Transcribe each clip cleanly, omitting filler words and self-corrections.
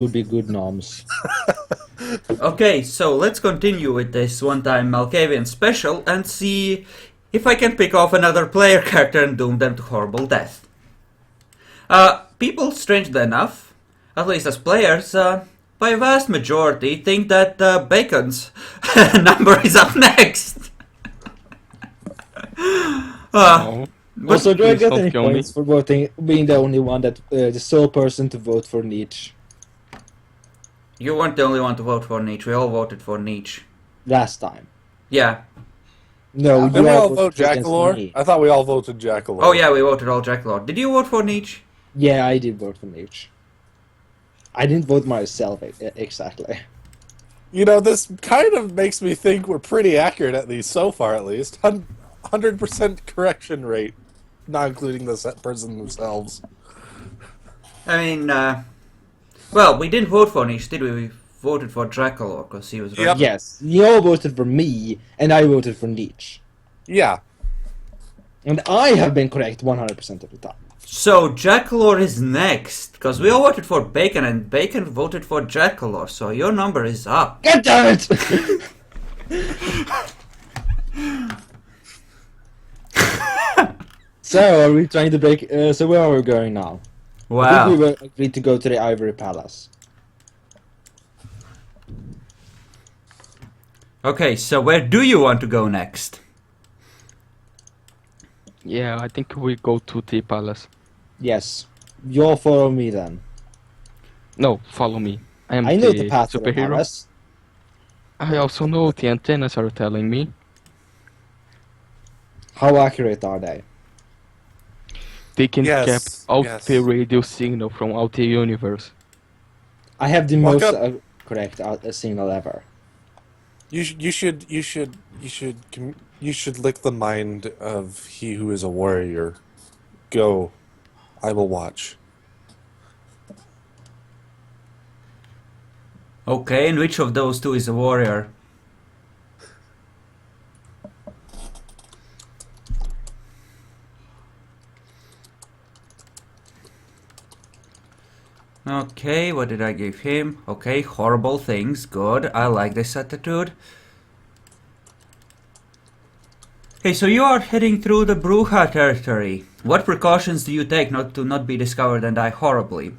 would be good noms. Okay, so let's continue with this one-time Malkavian special and see if I can pick off another player character and doom them to horrible death. People, strangely enough, at least as players, by a vast majority, think that Bacon's number is up next. No, Also, do I please get don't any kill me. points for being the only one that the sole person to vote for Nietzsche You weren't the only one to vote for Nietzsche. We all voted for Nietzsche. last time? Yeah. No, Didn't we you all voted vote against Jackalore? me. I thought we all voted Jackalore. Oh yeah, we voted all Jack Lord. Did you vote for Nietzsche? Yeah, I did vote for Nietzsche. I didn't vote myself exactly. You know, this kind of makes me think we're pretty accurate at least, so far at least. 100% correction rate, not including the set person themselves. I mean, well, we didn't vote for Nietzsche, did we? We voted for Dracula because he was right. Yep. Yes, you all voted for me, and I voted for Nietzsche. Yeah. And I have been correct 100% of the time. So Jackalore is next, because we all voted for Bacon, and Bacon voted for Jackalore, so your number is up. God damn it! So, are we trying to break... so where are we going now? I think we Wow. were agreed to go to the Ivory Palace. Okay, so where do you want to go next? Yeah, I think we go to the palace. Yes. You'll follow me then. No, follow me. I am I know the path to the superhero. palace. I also know the antennas are telling me. How accurate are they? They can Yes, cap out yes. the radio signal from out the universe. I have the Walk most up. correct signal ever. You should lick the mind of he who is a warrior. Go. I will watch. Okay, and which of those two is a warrior? Okay, what did I give him? Okay, horrible things. Good. I like this attitude. Okay, so you are heading through the Bruja territory. What precautions do you take not to not be discovered and die horribly?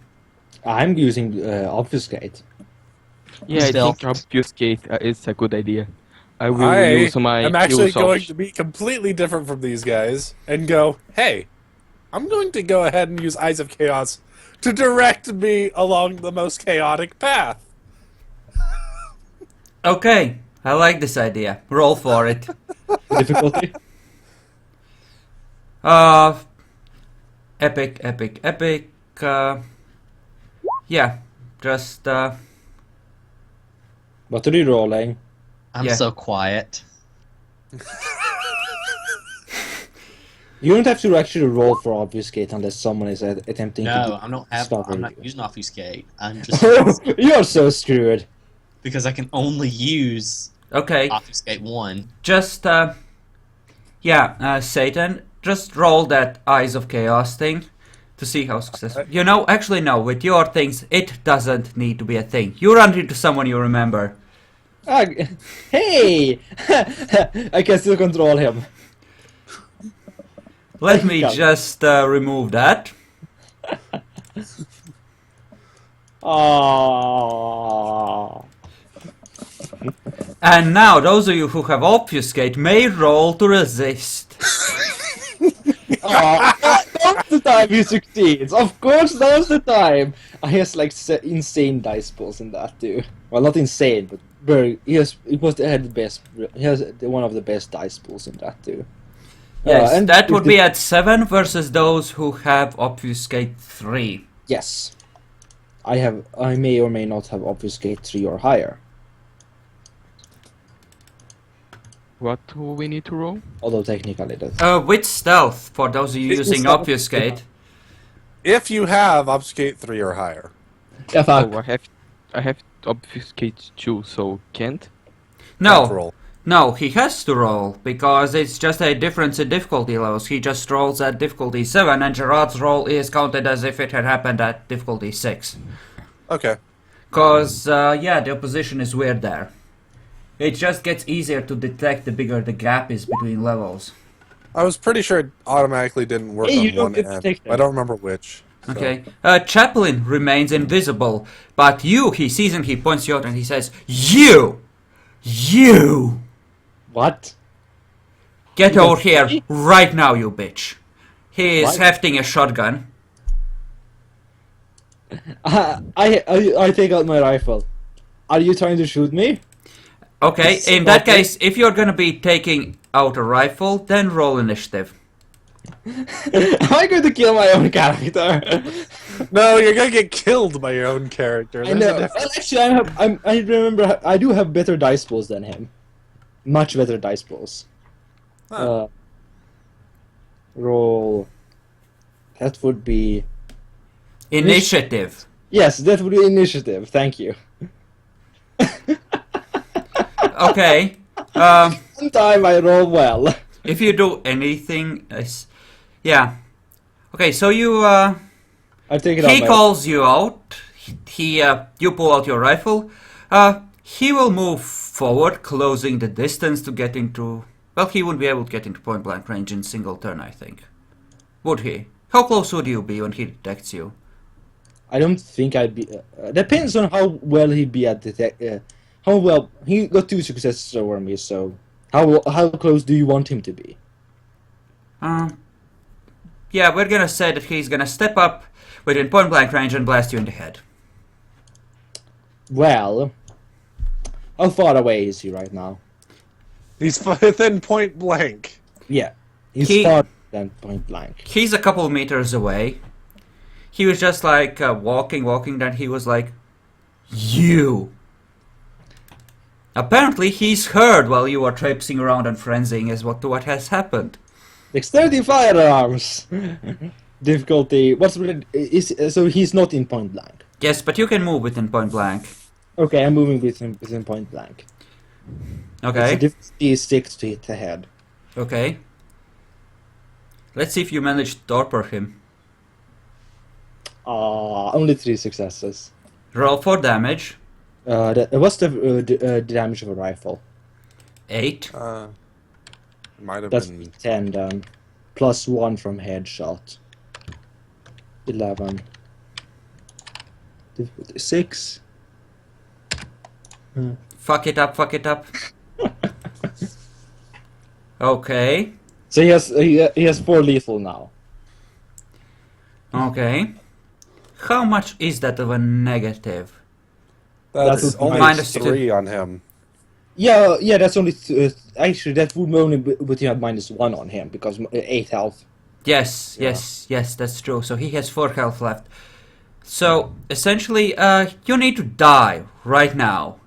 I'm using obfuscate. Yeah, I Stealth. think obfuscate is a good idea. I will use my am actually use of going to be completely different from these guys and go, hey, I'm going to go ahead and use Eyes of Chaos to direct me along the most chaotic path. Okay, I like this idea. Roll for it. Difficulty? Epic, epic, epic. Yeah, just What are you rolling? I'm Yeah. so quiet. You don't have to actually roll for obfuscate unless someone is attempting No, to I'm discover not you. using obfuscate. I'm just You're so screwed. because I can only use okay. obfuscate 1. Just Satan, just roll that Eyes of Chaos thing to see how successful. You know, actually no, with your things it doesn't need to be a thing. You run into someone you remember. Ah, hey! I can still control him. Let me Got it. just remove that. Oh. And now those of you who have obfuscate may roll to resist. That's the time he succeeds. Of course, that's the time. He has like insane dice pools in that too. Well, not insane, but very. He has had the best. He has one of the best dice pools in that too. Yes, and that if would the- be at 7 versus those who have obfuscate 3. Yes. I may or may not have obfuscate 3 or higher. What do we need to roll? Although technically that. With stealth, for those of you With using stealth, obfuscate. If you have Obfuscate 3 or higher. Yeah, fuck. Oh, I have obfuscate 2, so can't. No, Roll. no, he has to roll, because it's just a difference in difficulty levels. He just rolls at difficulty 7, and Gerard's roll is counted as if it had happened at difficulty 6. Okay. Cause yeah, the opposition is weird there. It just gets easier to detect the bigger the gap is between levels. I was pretty sure it automatically didn't work Hey, you on don't one get end. detected. I don't remember which. so. Okay. Chaplin remains invisible, but he sees and he points you out and he says, You! What? Get You over can here see? right now, you bitch. He is What? hefting a shotgun. I take out my rifle. Are you trying to shoot me? Okay, It's in that not case, if you're gonna be taking out a rifle, then roll initiative. Am I going to kill my own character? No, you're gonna get killed by your own character. I There's a know. difference. Well, actually, I remember I do have better dice pools than him. Much better dice pools. Huh. Roll. That would be. Initiative. Yes, that would be initiative. Thank you. Okay. Sometime I roll well. If you do anything, yeah. Okay, so you I take it out. he calls you out. You pull out your rifle. He will move forward, closing the distance to get into. Well, he wouldn't be able to get into point blank range in single turn, I think. Would he? How close would you be when he detects you? I don't think I'd be. Depends on how well he'd be at detect. How well he got 2 successes over me. So how close do you want him to be? Yeah, we're gonna say that he's gonna step up within point blank range and blast you in the head. Well, how far away is he right now? He's within point blank. Yeah, he's He- far than point blank. He's a couple meters away. He was just like walking, then he was like, You! Apparently he's heard while you are traipsing around and frenzying as what has happened. Dexterity firearms. Difficulty. So he's not in point blank. Yes, but you can move within point blank. Okay, I'm moving within point blank. Okay, So difficulty is 6 to hit the head. okay. Let's see if you manage to torpor him. Only 3 successes. Roll for damage. What's the damage of a rifle? 8. Might have That's been 10 then. Plus 1 from headshot. 11. Difficulty 6. Fuck it up. Okay, So he has 4 lethal now. okay. How much is that of a negative? that's would be only minus 3 on him. Yeah, that's only actually that would only put him at -1 on him because 8 health. Yes, that's true. So he has 4 health left. So essentially, you need to die right now.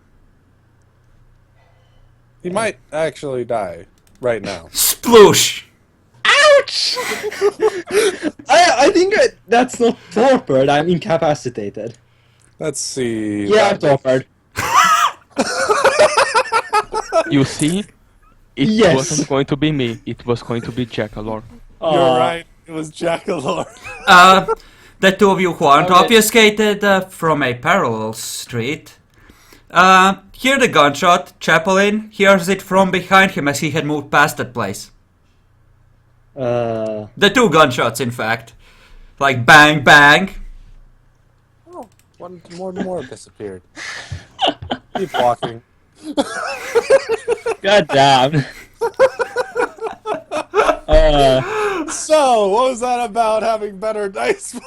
He might actually die right now. Sploosh! Ouch! I think that's not torpid. I'm incapacitated. Let's see. Yeah, I'm torpid. You see, it Yes. wasn't going to be me. It was going to be Jackalor. You're right. It was Jackalor. The two of you who aren't Okay. obfuscated from a parallel street, hear the gunshot. Chaplin hears it from behind him as he had moved past that place. The 2 gunshots, in fact. Like bang, bang. Oh, one more disappeared. Keep walking. God damn. So, what was that about having better dice?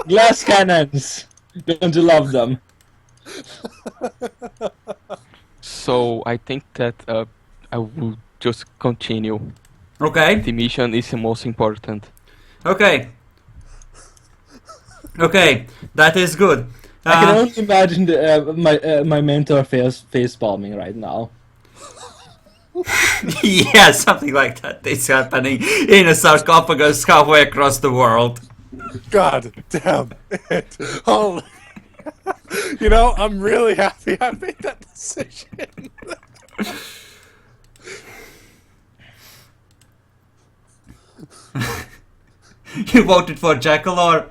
Glass cannons. Don't you love them? So I think that I will just continue. Okay, The mission is the most important. okay. Okay, that is good. I can only imagine my mentor face palming right now. Yeah, something like that is happening in a sarcophagus halfway across the world. God damn it. Holy. You know, I'm really happy I made that decision. You voted for Jackalor.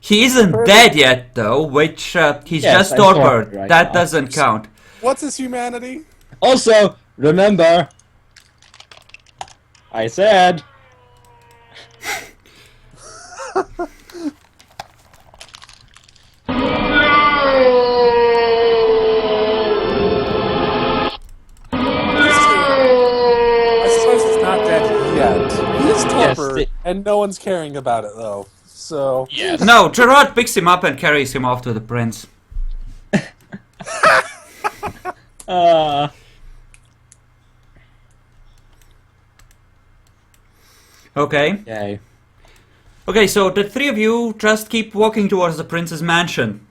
He isn't dead yet, though, which he's Yes, just I'm torpid. torpid right That now. doesn't count. What's his humanity? Also, remember, I said. I suppose he's not dead yet. He is Yes, torpor, and no one's caring about it though. So No, Gerard picks him up and carries him off to the prince. Uh, Okay. Yay. Okay, so the three of you just keep walking towards the prince's mansion.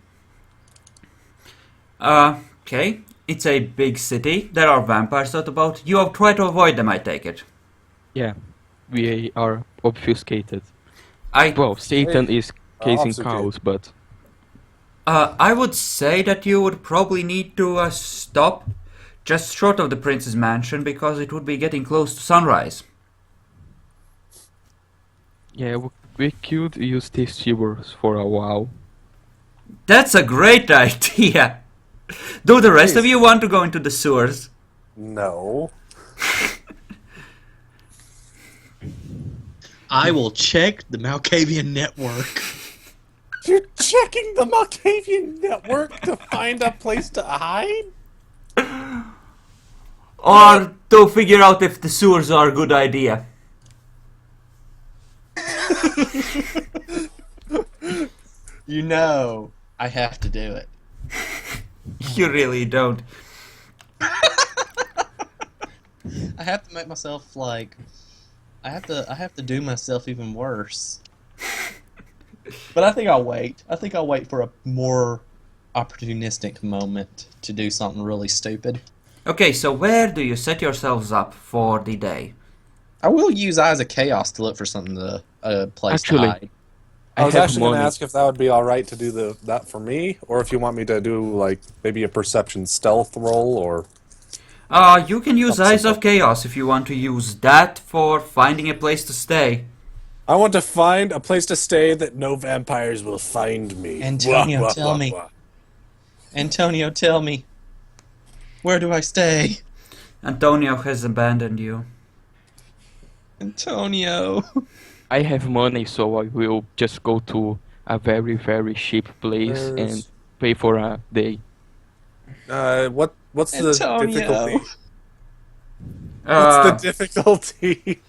Okay. It's a big city. There are vampires out about. You have tried to avoid them, I take it. Yeah, we are obfuscated. I Well, Satan is casing obfuscated. cows, but I would say that you would probably need to stop just short of the prince's mansion because it would be getting close to sunrise. yeah, we could use these shivers for a while. That's a great idea. Do the rest of you want to go into the sewers? no. I will check the Malkavian network. You're checking the Malkavian network to find a place to hide? Or to figure out if the sewers are a good idea? You know, I have to do it. You really don't. I have to make myself like. I have to do myself even worse. But I think I'll wait. I think I'll wait for a more opportunistic moment to do something really stupid. Okay, so where do you set yourselves up for the day? I will use Eyes of Chaos to look for something to place Actually, to hide. I was have actually going to money. ask if that would be all right to do that for me, or if you want me to do like maybe a perception stealth roll, or You can use Eyes of Chaos if you want to use that for finding a place to stay. I want to find a place to stay that no vampires will find me. Antonio, tell me. Antonio, tell me. Where do I stay? Antonio has abandoned you. Antonio. I have money, so I will just go to a very, very cheap place and There's- pay for a day. What's the Antonio. difficulty? Uh, What's the difficulty?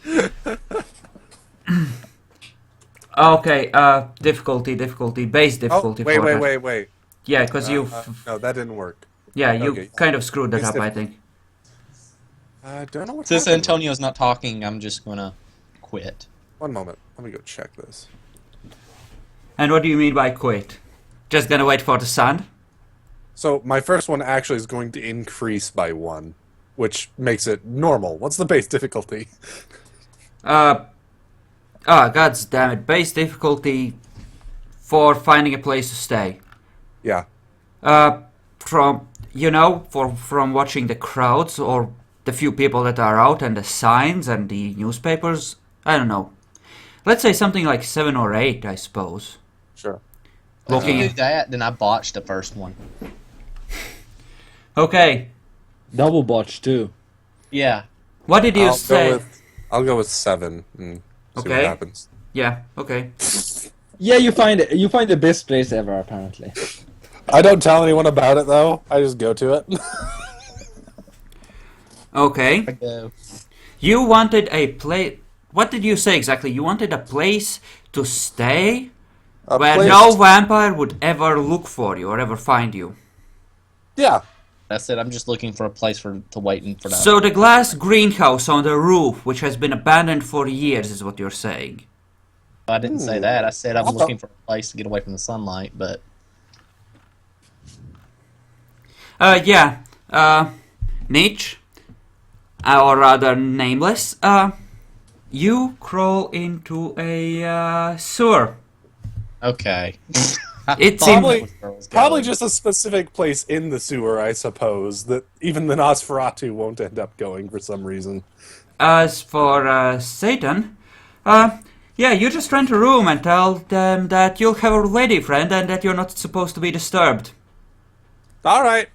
Okay, difficulty, base difficulty. wait, for wait, that. wait, wait. Yeah, because you, No, that didn't work. yeah, you okay. kind of screwed that Base up, I think. I don't know what. Since happened. Antonio's not talking, I'm just gonna quit. One moment. Let me go check this. And what do you mean by quit? Just gonna wait for the sun? So my first one actually is going to increase by 1, which makes it normal. What's the base difficulty? God damn it, base difficulty for finding a place to stay. Yeah. From watching the crowds or the few people that are out and the signs and the newspapers, I don't know. Let's say something like 7 or 8, I suppose. Sure. If you Looking. do that, then I botched the first one. Okay, Double botch too. Yeah. what did you I'll say? go with 7 and see Okay. what happens. Yeah, okay. Yeah, you find it. You find the best place ever, apparently. I don't tell anyone about it though. I just go to it. Okay. I go. You wanted a place. What did you say exactly? You wanted a place to stay A where place- no vampire would ever look for you or ever find you. Yeah. That's it. I'm just looking for a place to wait and for that. So the glass greenhouse on the roof, which has been abandoned for years, is what you're saying. I didn't say that. I said I'm I thought- looking for a place to get away from the sunlight, but Nietzsche, or rather Nameless, you crawl into a sewer. okay. It Thought seemed- that was where it was Probably going. just a specific place in the sewer, I suppose, that even the Nosferatu won't end up going for some reason. As for Satan, Yeah, you just rent a room and tell them that you'll have a lady friend and that you're not supposed to be disturbed. All right.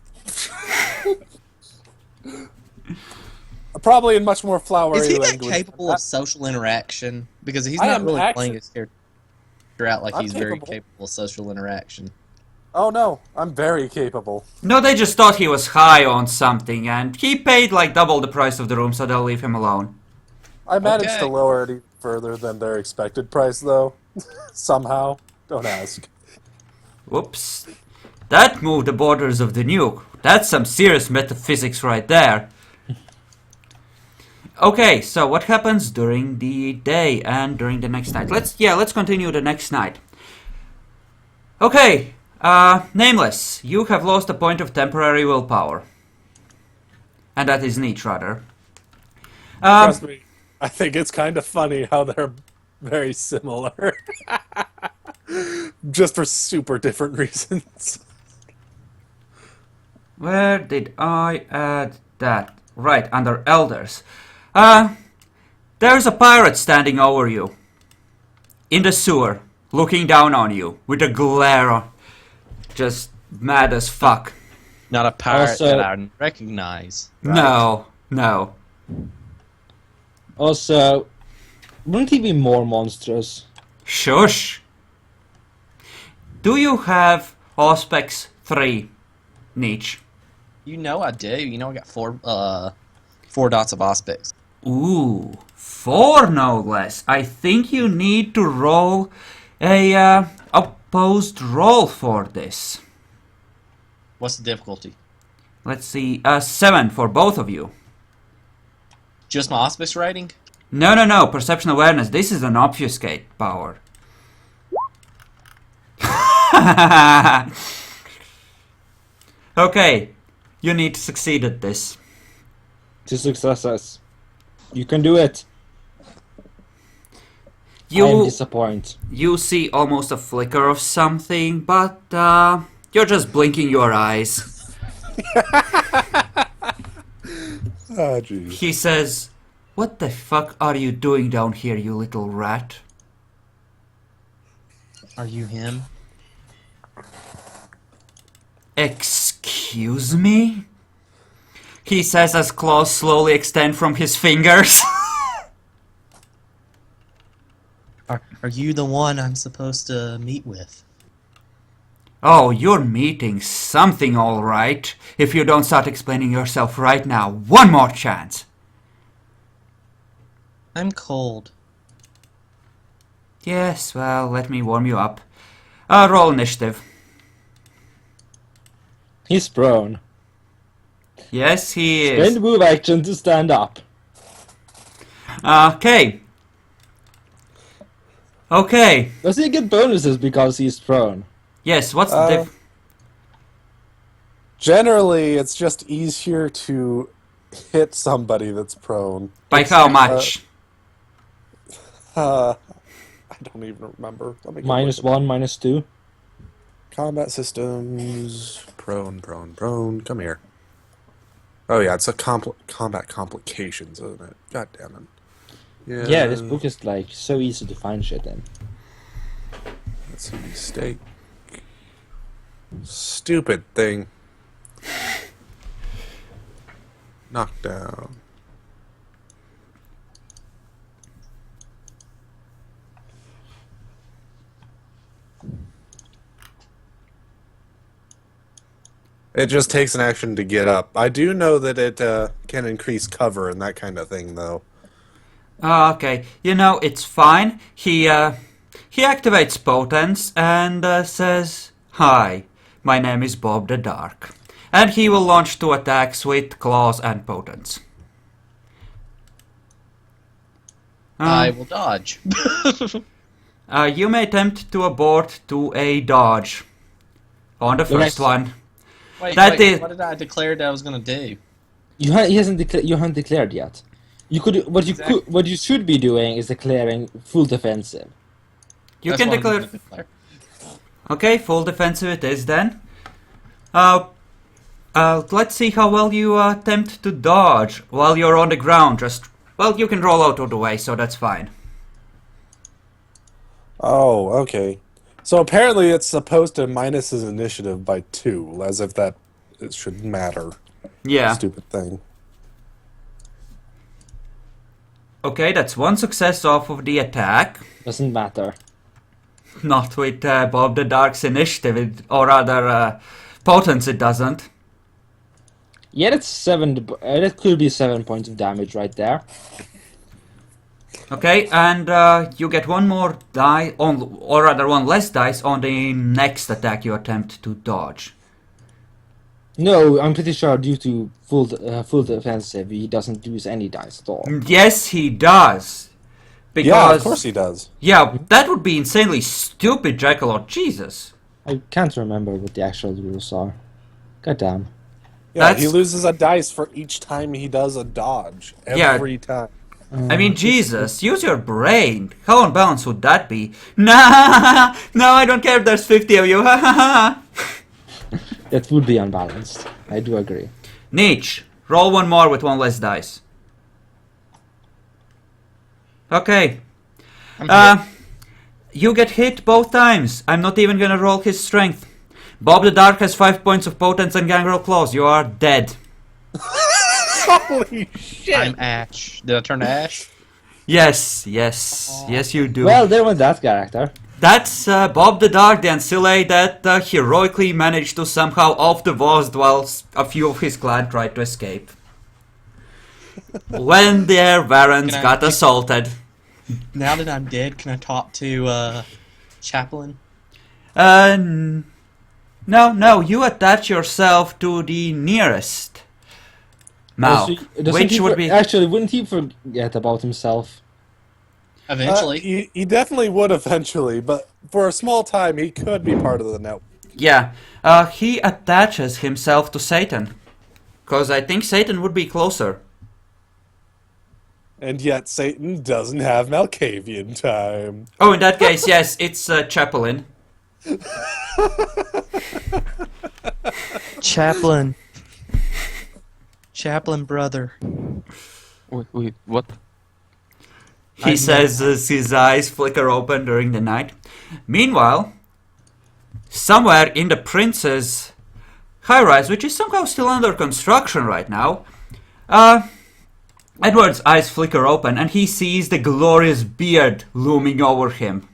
Probably in much more flowery Is he that language. capable of social interaction? Because he's I not am really actu- playing his character out like I'm he's very capable. capable of social interaction. Oh no, I'm very capable. No, they just thought he was high on something and he paid like double the price of the room, so they'll leave him alone. I managed Okay. to lower it even further than their expected price, though. Somehow. Don't ask. Whoops. That moved the borders of the nuke. That's some serious metaphysics right there. Okay, so what happens during the day and during the next night? Let's continue the next night. Okay, Nameless, you have lost a point of temporary willpower. And that is neat, rather. Trust me, I think it's kind of funny how they're very similar. Just for super different reasons. Where did I add that? Right, under Elders. There's a pirate standing over you. In the sewer, looking down on you, with a glare. Just mad as fuck. Not a pirate Also- that I recognize. Right? No. Also, wouldn't he be more monstrous? Shush. Do you have Auspex 3, Nietzsche? You know I do. You know I got four dots of aspects. Ooh, 4 no less. I think you need to roll a opposed roll for this. What's the difficulty? Let's see, 7 for both of you. Just my auspice rating? No, perception awareness. This is an obfuscate power. Okay, you need to succeed at this. 2 successes. You can do it. I am You disappointed. you see almost a flicker of something, but you're just blinking your eyes. Ah, jeez. He says, "What the fuck are you doing down here, you little rat?" Are you him? Excuse me? He says as claws slowly extend from his fingers. Are you the one I'm supposed to meet with? Oh, you're meeting something all right. If you don't start explaining yourself right now, one more chance. I'm cold. Yes, well, let me warm you up. Roll initiative. He's prone. Yes, he Spend is. move action to stand up. Okay. Okay. Does he get bonuses because he's prone? Yes, what's the diff? Generally, it's just easier to hit somebody that's prone. By how much? I don't even remember. Let me go Minus look. 1, minus 2. Combat systems. Prone. Come here. Oh yeah, it's a combat complications, isn't it? God damn it. Yeah, this book is like so easy to find shit in. That's a mistake. Stupid thing. Knockdown. It just takes an action to get up. I do know that it can increase cover and that kind of thing, though. Okay, you know, it's fine. He activates Potence and says, "Hi, my name is Bob the Dark." And he will launch 2 attacks with Claws and Potence. I will dodge. You may attempt to abort to a dodge on the first next- one. Wait, That is- what did I declare that I was gonna do? You haven't declared yet. You could what you should be doing is declaring full defensive. You That's can what I'm declare. gonna declare. Okay, full defensive it is then. Let's see how well you attempt to dodge while you're on the ground. You can roll out of the way, so that's fine. Oh, okay. So apparently it's supposed to minus his initiative by 2, as if that it should matter. Yeah. Stupid thing. Okay, that's one success off of the attack. Doesn't matter. Not with Bob the Dark's initiative, or rather, potence it doesn't. Yeah, that's 7. That could be 7 points of damage right there. Okay, and you get one more die, or rather one less dice on the next attack you attempt to dodge. No, I'm pretty sure due to full defensive, he doesn't use any dice at all. Yes, he does. Because, Yeah, of course he does. Yeah, that would be insanely stupid, Dracula. Jesus. I can't remember what the actual rules are. Goddamn. Yeah, he That's- loses a dice for each time he does a dodge. Yeah. Every time. I mean, Jesus, use your brain. How unbalanced would that be? Nah, no, I don't care if there's 50 of you. That would be unbalanced. I do agree. Nietzsche, roll one more with one less dice. Okay. You get hit both times. I'm not even gonna roll his strength. Bob the Dark has 5 points of potence and gangrel claws. You are dead. Holy shit! I'm Ash. Did I turn to Ash? Yes, yes, you do. Well, there went that character. That's Bob the Dark, the Ancile that heroically managed to somehow off the walls while a few of his clan tried to escape. When their barons Can I- got assaulted. Now that I'm dead, can I talk to Chaplain? No, you attach yourself to the nearest mouth, Doesn't which he would be... Actually, wouldn't he forget about himself? Eventually. He definitely would eventually, but for a small time he could be part of the network. Yeah, he attaches himself to Satan. Because I think Satan would be closer. And yet Satan doesn't have Malkavian time. Oh, in that case, yes, it's Chaplain. Chaplain. Chaplain brother. Wait, what? He says as his eyes flicker open during the night. Meanwhile, somewhere in the prince's high-rise, which is somehow still under construction right now, Edward's eyes flicker open and he sees the glorious beard looming over him.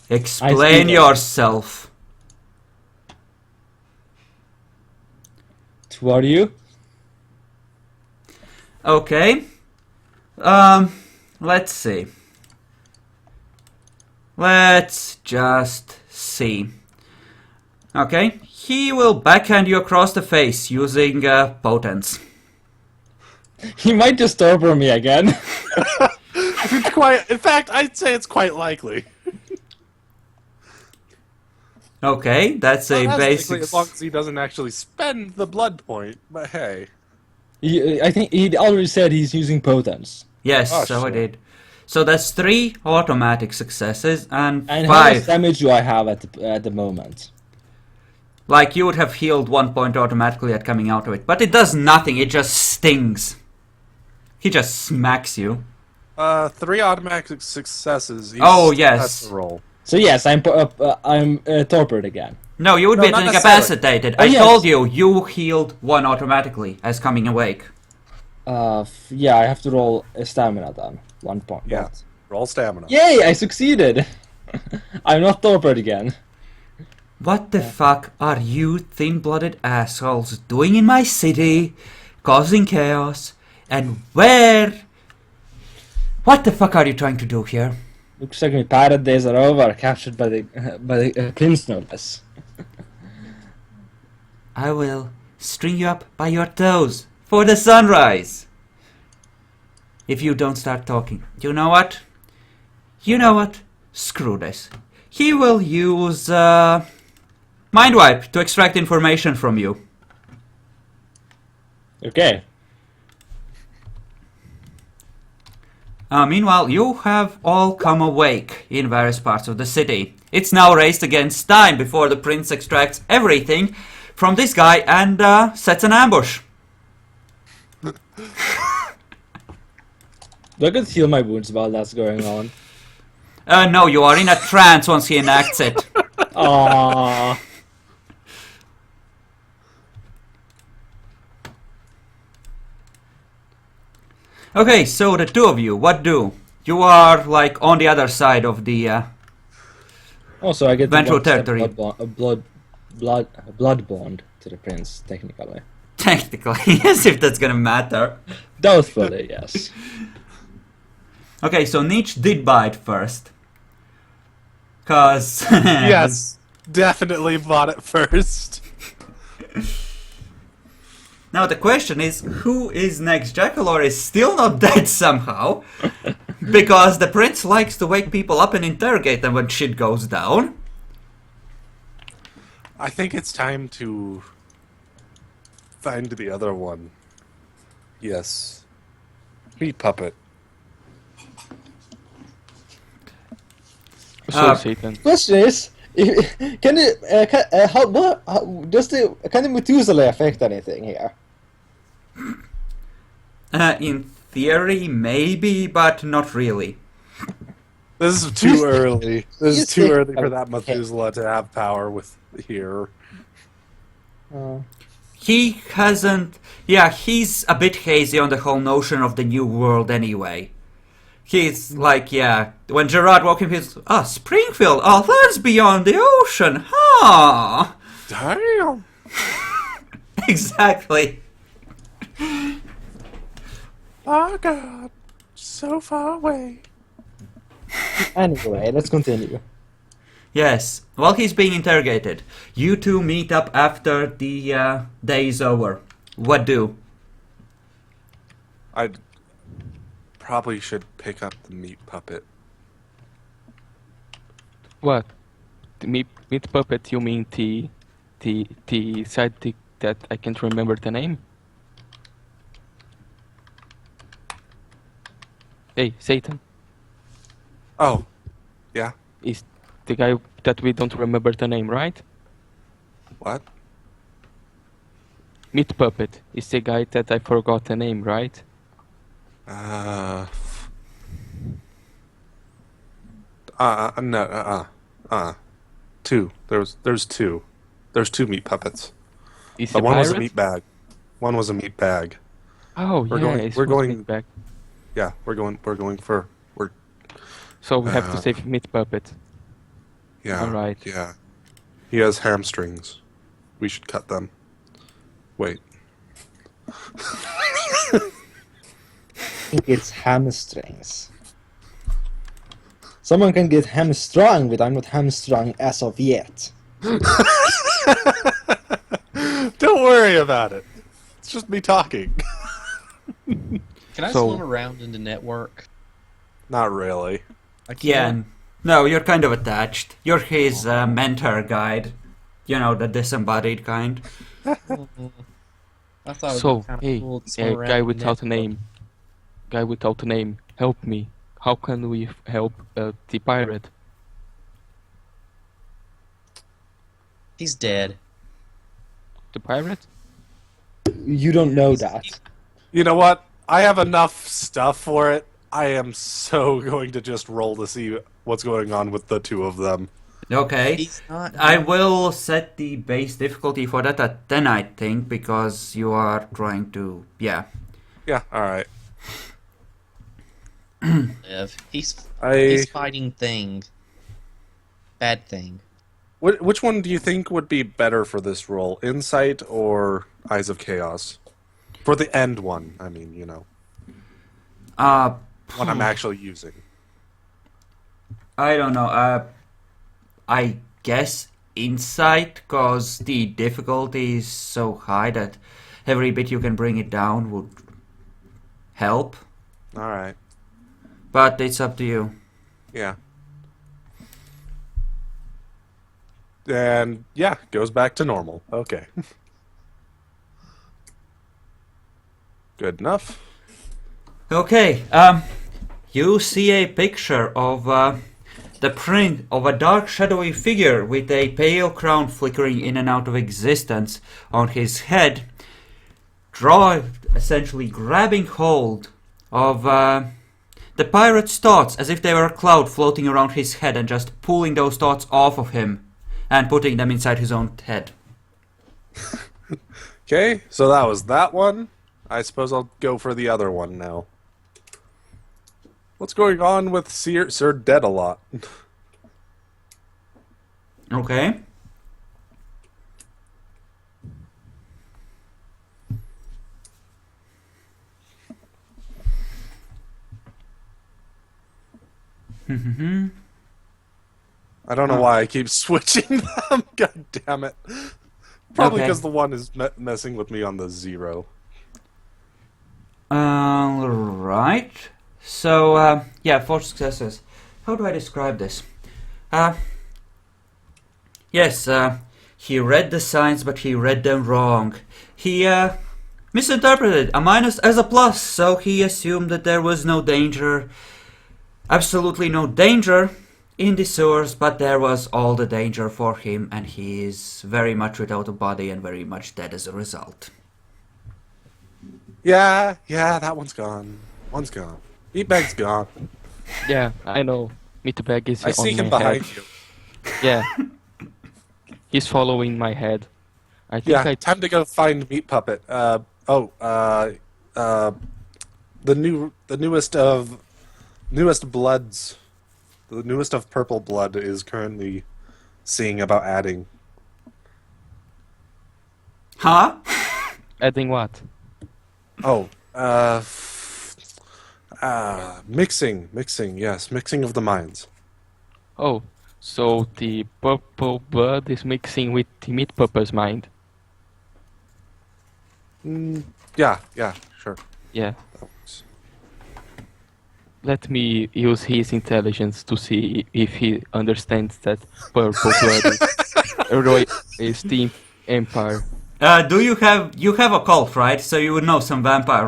Explain yourself. Who are you? Okay. Let's see. Let's just see. Okay. He will backhand you across the face using potence. He might just torpor me again. In fact, I'd say it's quite likely. Okay, that's a Well, that's likely basic. as long as he doesn't actually spend the blood point. But hey, I think he already said he's using potence. Yes, Oh, so I shit. did. So that's 3 automatic successes and And how much 5. damage do I have at the moment? Like you would have healed 1 point automatically at coming out of it, but it does nothing. It just stings. He just smacks you. 3 automatic successes. Oh, yes. That's the roll. So yes, I'm torpoured again. No, you would No, be not incapacitated. Oh, I yes. told you, you healed 1 automatically as coming awake. Yeah, I have to roll a stamina then. 1 point. Yeah. Roll stamina. Yay! I succeeded. I'm not torpoured again. What the fuck are you thin-blooded assholes doing in my city, causing chaos, and where? What the fuck are you trying to do here? Looks like my pirate days are over. Captured by the prince, no less. I will string you up by your toes for the sunrise. If you don't start talking. You know what? You know what? Screw this. He will use Mind Wipe to extract information from you. Okay. Meanwhile, you have all come awake in various parts of the city. It's now raced against time before the prince extracts everything from this guy and sets an ambush. I could heal my wounds while that's going on. No, you are in a trance once he enacts it. Aww. Okay, so the two of you, what do? You are like on the other side of the Also, I get to Ventral one step territory. blood bond to the prince, technically. Technically, as if that's gonna matter. Doubtfully, yes. Okay, so Nietzsche did bite first. Cause Yes, definitely bought it first. Now the question is, who is next? Jackalor is still not dead somehow. Because the prince likes to wake people up and interrogate them when shit goes down. I think it's time to find the other one. Yes. Meat puppet. So Satan. Question is, can the Methuselah affect anything here? In theory, maybe, but not really. This is too early. This you is too think- early for that Methuselah to have power with here. He hasn't... Yeah, he's a bit hazy on the whole notion of the new world anyway. He's like, yeah, when Gerard woke him, he's, Springfield, that's beyond the ocean, huh? Damn. Exactly. Oh god. So far away. Anyway, let's continue. Yes, while he's being interrogated, you two meet up after the day is over. What do? I probably should pick up the meat puppet. What? The meat puppet? You mean the sidekick that I can't remember the name? Hey, Satan. Oh. Yeah. Is the guy that we don't remember the name, right? What? Meat puppet is the guy that I forgot the name, right? No, two. There's two. There's two meat puppets. Is But the one was a pirate? meat bag. One was a meat bag. Oh We're yeah, going- it's we're supposed to going- be back. Yeah, we're going for So we have to Uh, save meat puppet. yeah. Alright. Yeah. He has hamstrings. We should cut them. Wait. I think it's hamstrings. Someone can get hamstrung, but I'm not hamstrung as of yet. Don't worry about it. It's just me talking. Can I So- swim around in the network? Not really. I can't. Yeah, no, you're kind of attached. You're his mentor guide. You know, the disembodied kind. I thought it So, was kind of hey, cool to swim around guy in the without a network. name. Guy without a name, help me. How can we help the pirate? He's dead. The pirate? You don't know that. You know what? I have enough stuff for it. I am so going to just roll to see what's going on with the two of them. Okay. He's not. I will set the base difficulty for that at 10, I think, because you are trying to... Yeah. Yeah, alright. live. He's fighting thing. Bad thing. Which one do you think would be better for this role? Insight or Eyes of Chaos? For the end one, I mean, you know. What I'm actually using. I don't know. I guess insight, because the difficulty is so high that every bit you can bring it down would help. Alright. But it's up to you. Yeah. And, yeah, goes back to normal. Okay. Good enough. Okay, you see a picture of the print of a dark shadowy figure with a pale crown flickering in and out of existence on his head, essentially grabbing hold of the pirate's thoughts as if they were a cloud floating around his head and just pulling those thoughts off of him and putting them inside his own head. Okay, so that was that one. I suppose I'll go for the other one now. What's going on with Sir Dead-a-lot? Okay. I don't know why I keep switching them. God damn it. Probably Okay. because the one is messing with me on the 0. Right. So, yeah, 4 successes. How do I describe this? Yes, he read the signs, but he read them wrong. He, misinterpreted a minus as a plus, so he assumed that there was no danger, absolutely no danger in the sewers, but there was all the danger for him, and he is very much without a body and very much dead as a result. Yeah, that one's gone. One's gone. Meatbag's gone. Yeah, I know. Meatbag is I on see him my head. behind you. Yeah. He's following my head. I think Yeah, time to go find Meat Puppet. The newest bloods, the newest of purple blood is currently seeing about adding. Huh? Adding what? Oh, mixing, yes, mixing of the minds. Oh, so the purple blood is mixing with the meat pupper's mind. Yeah, sure. Yeah. That works. Let me use his intelligence to see if he understands that purple blood is the empire. You have a cult, right? So you would know some vampire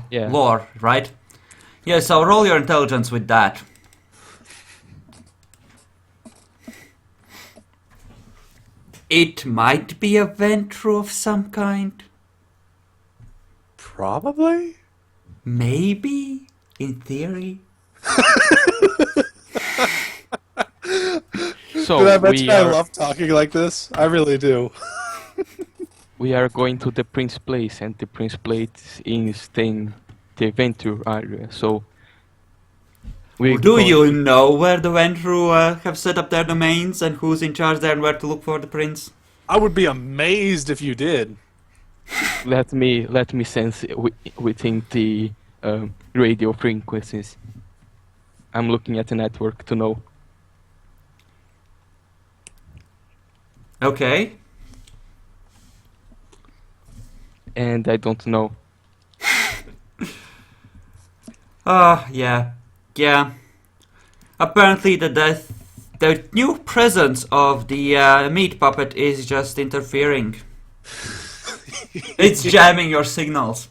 Yeah. lore, right? Yeah, so roll your intelligence with that. It might be a Ventru of some kind. Probably? Maybe, in theory. So Did I mention we I are love talking like this? I really do. we are going to the Prince Place, and the Prince Place is in the Venture area. So Do you know where the Ventru have set up their domains and who's in charge there and where to look for the prince? I would be amazed if you did. let me sense within the radio frequencies. I'm looking at the network to know. Okay. And I don't know. Yeah. Apparently the new presence of the meat puppet is just interfering. It's jamming your signals.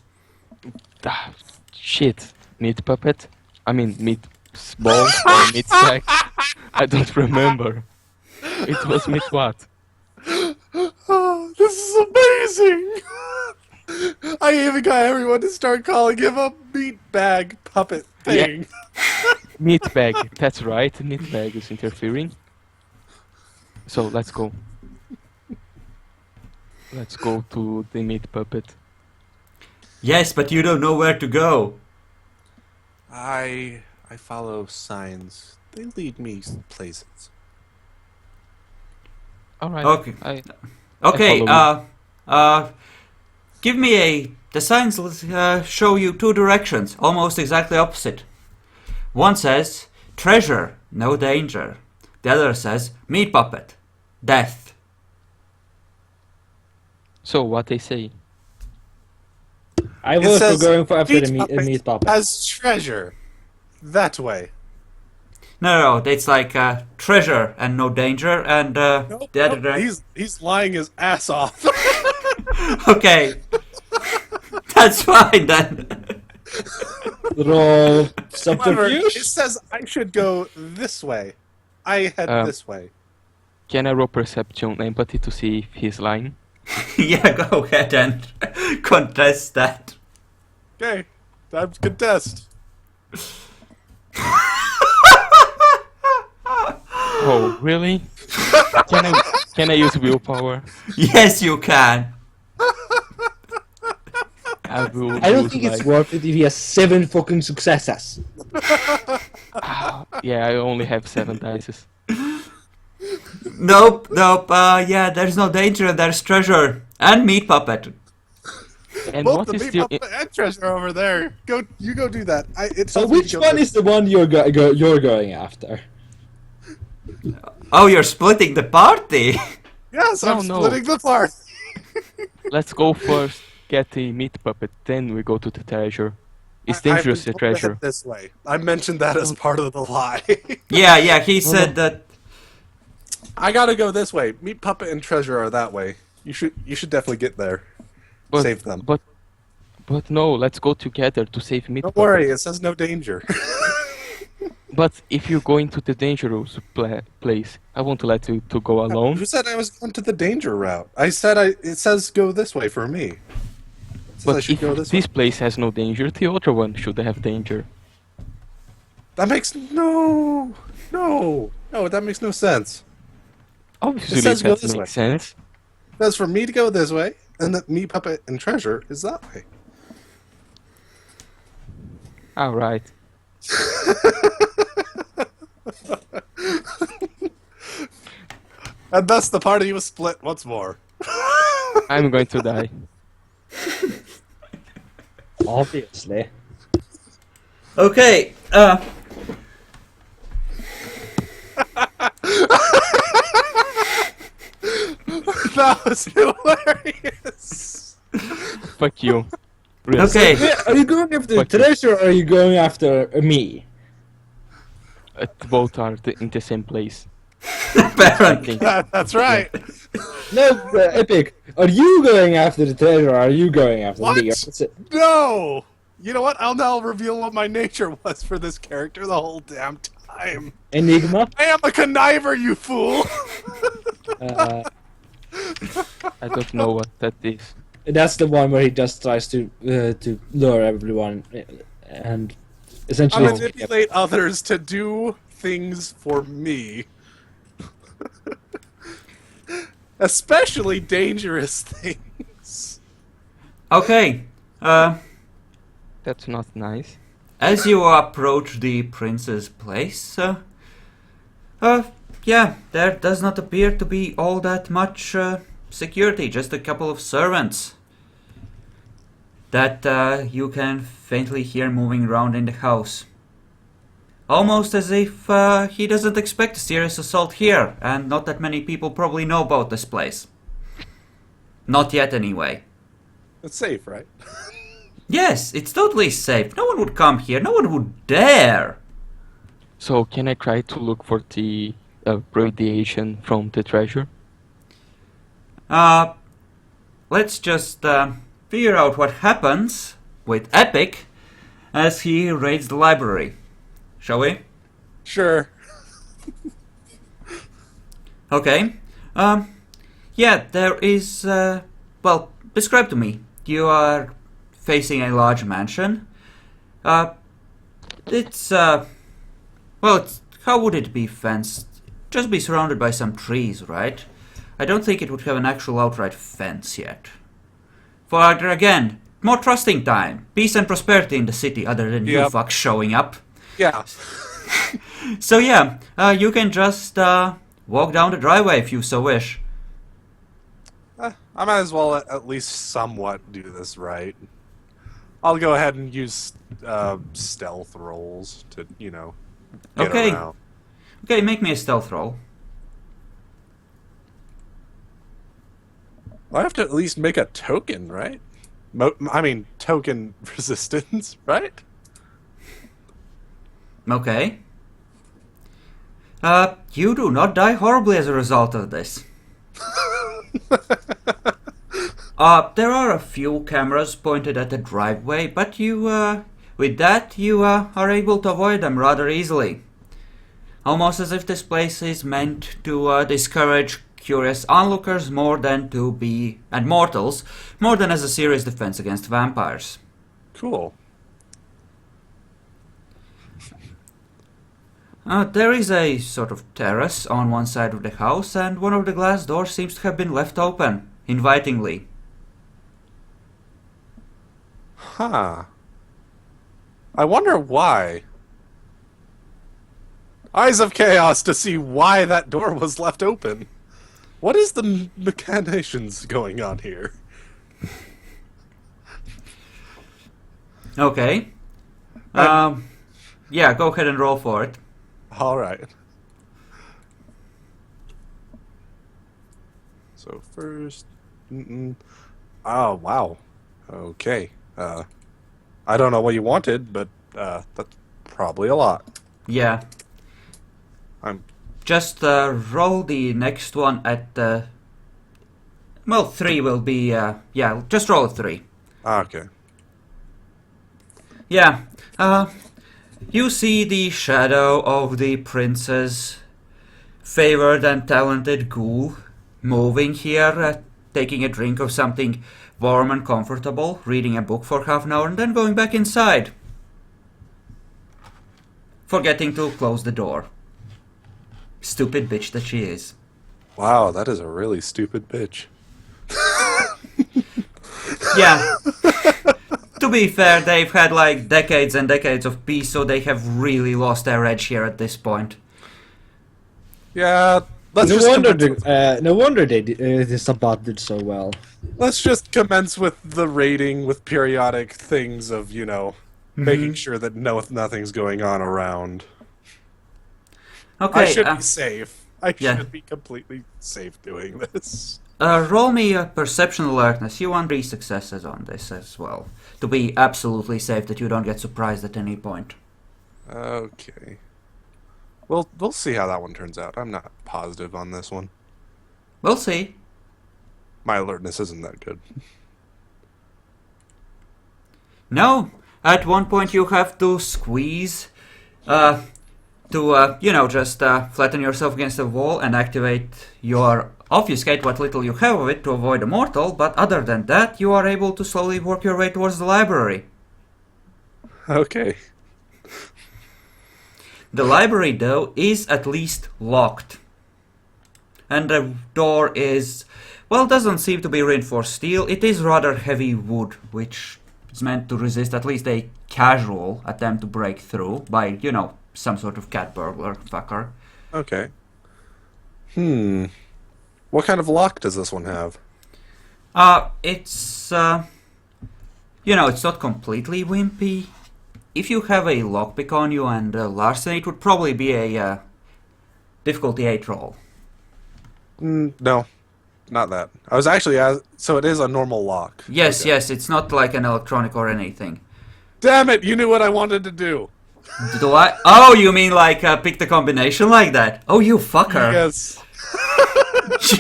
Ah, shit. Meat puppet? I mean, meat ball or meat sack? I don't remember. It was meat what? Oh, this is amazing! I even got everyone to start calling him a meatbag puppet thing. Meat bag. That's right. Meat bag is interfering. So let's go. Let's go to the meat puppet. Yes, but you don't know where to go. I follow signs. They lead me places. All right. Okay. I Okay, follow give me the signs show you two directions, almost exactly opposite. One says, treasure, no danger. The other says, meat puppet, death. So what they say? I It was says, going for after the puppet meat puppet. as treasure. That way. No, it's like treasure and no danger, and Nope, the other nope, direction. he's lying his ass off. Okay, that's fine then. Roll However, subterfuge. it says I should go this way. I head this way. Can I roll perception empathy to see if he's lying? Yeah, go ahead and contest that. Okay, time to contest. Oh, really? Can I use willpower? Yes, you can. I will I don't use think like it's worth it if he has 7 fucking successes. yeah, I only have 7 dices. Nope, nope. Yeah, there's no danger. There's treasure and meat puppet. And Both what the is meat still puppet and treasure over there. You go do that. It So tells me to which go one this- is the one you're going after? Oh, you're splitting the party. Yes, I'm No. splitting the part. Let's go first, get the meat puppet, then we go to the treasure. It's I've dangerous, been the told to head treasure. this way. I mentioned that as part of the lie. Yeah, he said that. I gotta go this way. Meat puppet and treasure are that way. You should definitely get there. But, Save them. But no, let's go together to save meat Don't puppet. worry, it says no danger. But if you go into the dangerous place, I won't let you to go alone. Who said I was going to the danger route? I said it says go this way for me. It says I But should if go this this way. place has no danger, the other one should have danger. That makes no, that makes no sense. Obviously, It says go that this way. makes sense. It says for me to go this way, and that meat puppet and treasure is that way. Alright. And thus the party was split once more. I'm going to die. Obviously. Okay. That was hilarious. Fuck you. Really. Okay. Yeah, are you going after the Fuck you. treasure or are you going after me? Both are in the same place. I Apparently. think. That's right. No, Epic. Are you going after the treasure or are you going after What? me? That's it. No. You know what? I'll now reveal what my nature was for this character the whole damn time. Enigma? I am a conniver, you fool. I don't know what that is. That's the one where he just tries to lure everyone and I essentially. manipulate others to do things for me. Especially dangerous things. Okay. That's not nice. As you approach the prince's place, yeah, there does not appear to be all that much security, just a couple of servants that you can faintly hear moving around in the house. Almost as if he doesn't expect a serious assault here, and not that many people probably know about this place. Not yet, anyway. It's safe, right? Yes, it's totally safe. No one would come here. No one would dare. So can I try to look for the radiation from the treasure? Let's just figure out what happens with Epic as he raids the library. Shall we? Sure. Okay. Yeah, there is. Well, describe to me. You are facing a large mansion. It's. Well, how would it be fenced? Just be surrounded by some trees, right? I don't think it would have an actual outright fence yet. For again, more trusting time, peace and prosperity in the city, other than you Yep. fucks showing up. Yeah. So yeah, you can just walk down the driveway if you so wish. I might as well at least somewhat do this right. I'll go ahead and use stealth rolls to, get Okay. around. Okay, make me a stealth roll. I have to at least make a token, right? Token resistance, right? Okay. You do not die horribly as a result of this. There are a few cameras pointed at the driveway, but with that, you are able to avoid them rather easily. Almost as if this place is meant to discourage curious onlookers more than to be, and mortals, more than as a serious defense against vampires. Cool. There is a sort of terrace on one side of the house, and one of the glass doors seems to have been left open, invitingly. Huh. I wonder why. Eyes of Chaos to see why that door was left open. What is the machinations going on here? Okay. Yeah, go ahead and roll for it. Alright. So first... Oh, wow. Okay. I don't know what you wanted, but that's probably a lot. Yeah. I'm... Just roll the next one at the... Well, 3 will be... yeah, just roll a 3. Okay. Yeah. You see the shadow of the prince's favored and talented ghoul moving here, taking a drink of something warm and comfortable, reading a book for half an hour, and then going back inside, forgetting to close the door. Stupid bitch that she is. Wow, that is a really stupid bitch. Yeah. To be fair, they've had like decades and decades of peace, so they have really lost their edge here at this point. Yeah, let's No just wonder, commence no wonder the Sabbat did so well. let's just commence with the rating with periodic things of, you know, making sure that nothing's going on around. Okay, I should be safe. I yeah. should be completely safe doing this. roll me a perception alertness. You want 3 successes on this as well, to be absolutely safe that you don't get surprised at any point. Okay. Well, we'll see how that one turns out. I'm not positive on this one. We'll see. My alertness isn't that good. No, at one point you have to squeeze just flatten yourself against the wall and activate your obfuscate what little you have of it to avoid a mortal, but other than that, you are able to slowly work your way towards the library. Okay. The library, though, is at least locked. And the door is, well, doesn't seem to be reinforced steel. It is rather heavy wood, which is meant to resist at least a casual attempt to break through by, some sort of cat burglar fucker. Okay. What kind of lock does this one have? It's not completely wimpy. If you have a lockpick on you and larceny, it would probably be a difficulty 8 roll. No, not that. I was actually so it is a normal lock. Yes, Okay. yes, it's not like an electronic or anything. Damn it! You knew what I wanted to do. Do I? Oh, you mean like pick the combination like that? Oh, you fucker! Yes.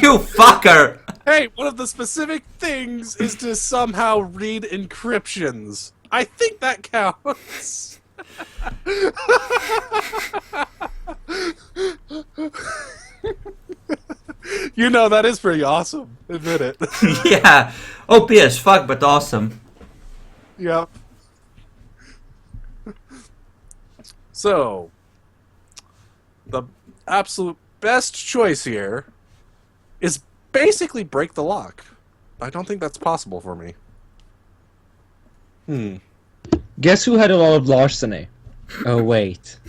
You fucker! Hey, one of the specific things is to somehow read encryptions. I think that counts. You know, that is pretty awesome. Admit it. Yeah, OP as fuck, but awesome. Yep. So, the absolute best choice here is basically break the lock. I don't think that's possible for me. Guess who had a lot of larceny? Oh wait.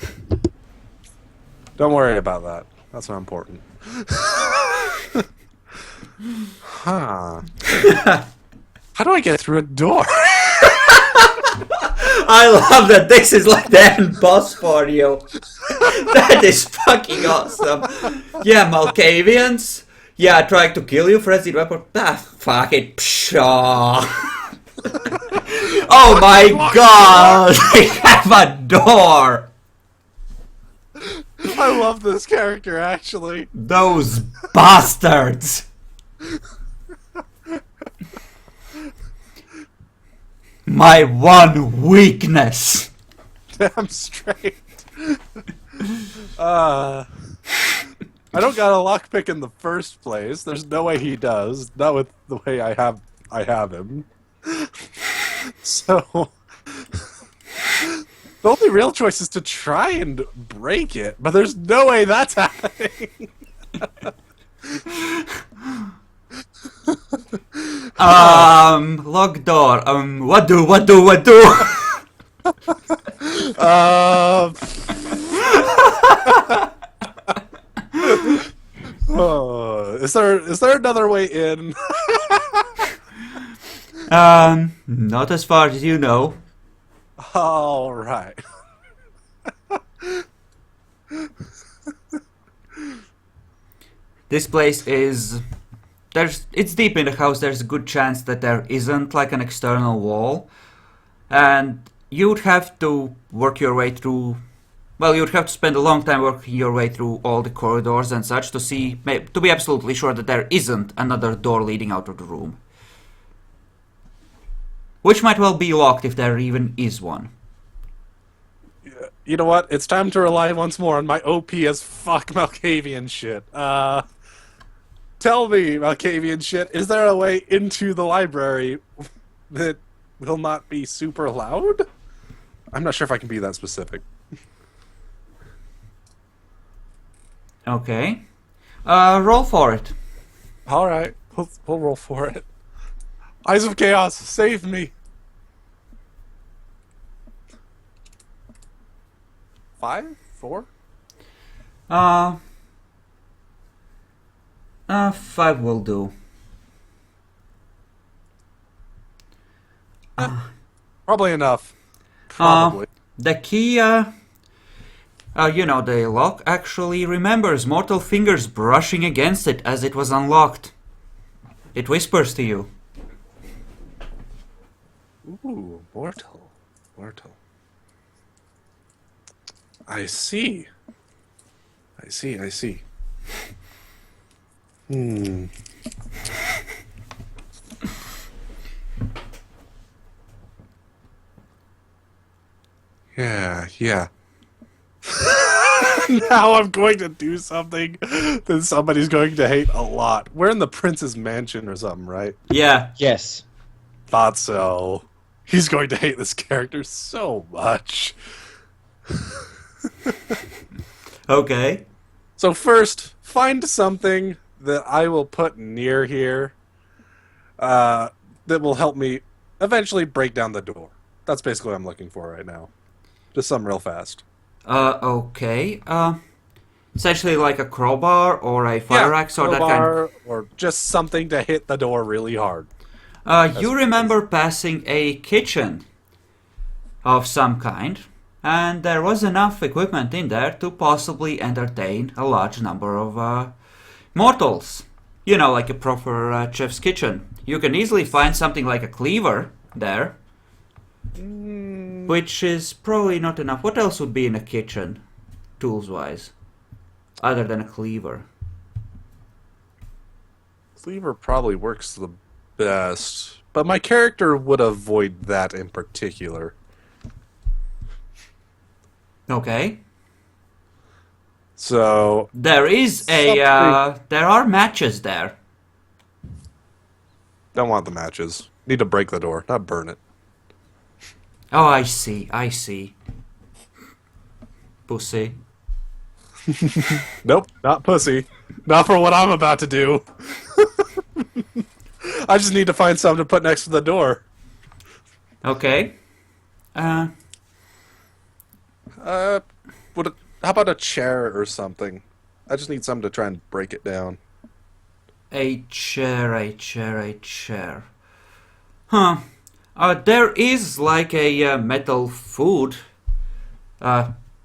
Don't worry about that. That's not important. Huh. How do I get through a door? I love that this is like the end boss for you. That is fucking awesome. Yeah, Malkavians. Yeah, trying to kill you, frenzied weapon. Ah, fuck it. Pshaw. Oh my god! They have a door! I love this character, actually. Those bastards! My one weakness! Damn straight. I don't got a lockpick in the first place. There's no way he does. Not with the way I have him. So The only real choice is to try and break it, but there's no way that's happening. Lock door. What do? Uh, oh, is there another way in? Not as far as you know. All right. This place is... It's deep in the house, there's a good chance that there isn't like an external wall. And you would have to work your way through... Well, you would have to spend a long time working your way through all the corridors and such to be absolutely sure that there isn't another door leading out of the room. Which might well be locked if there even is one. You know what? It's time to rely once more on my OP as fuck Malkavian shit. Tell me, Malkavian shit, is there a way into the library that will not be super loud? I'm not sure if I can be that specific. Okay. Roll for it. Alright, we'll roll for it. Eyes of Chaos, save me! 5? 4? 5 will do. Probably enough. Probably. The key, the lock actually remembers mortal fingers brushing against it as it was unlocked. It whispers to you. Ooh, mortal. I see. Yeah. Now I'm going to do something that somebody's going to hate a lot. We're in the prince's mansion or something, right? Yeah. Yes. Thought so. He's going to hate this character so much. Okay. So first, find something that I will put near here that will help me eventually break down the door. That's basically what I'm looking for right now. Just something real fast. Okay. Essentially like a crowbar or a fire axe or that kind. Or just something to hit the door really hard. You remember passing a kitchen of some kind, and there was enough equipment in there to possibly entertain a large number of mortals. You know, like a proper chef's kitchen. You can easily find something like a cleaver there, which is probably not enough. What else would be in a kitchen, tools-wise, other than a cleaver? Cleaver probably works the best, but my character would avoid that in particular. Okay. So There is there are matches there. don't want the matches. Need to break the door, not burn it. Oh, I see. Pussy. Nope, not pussy. Not for what I'm about to do. I just need to find something to put next to the door. Okay. How about a chair or something? I just need something to try and break it down. A chair. Huh. There is like a metal food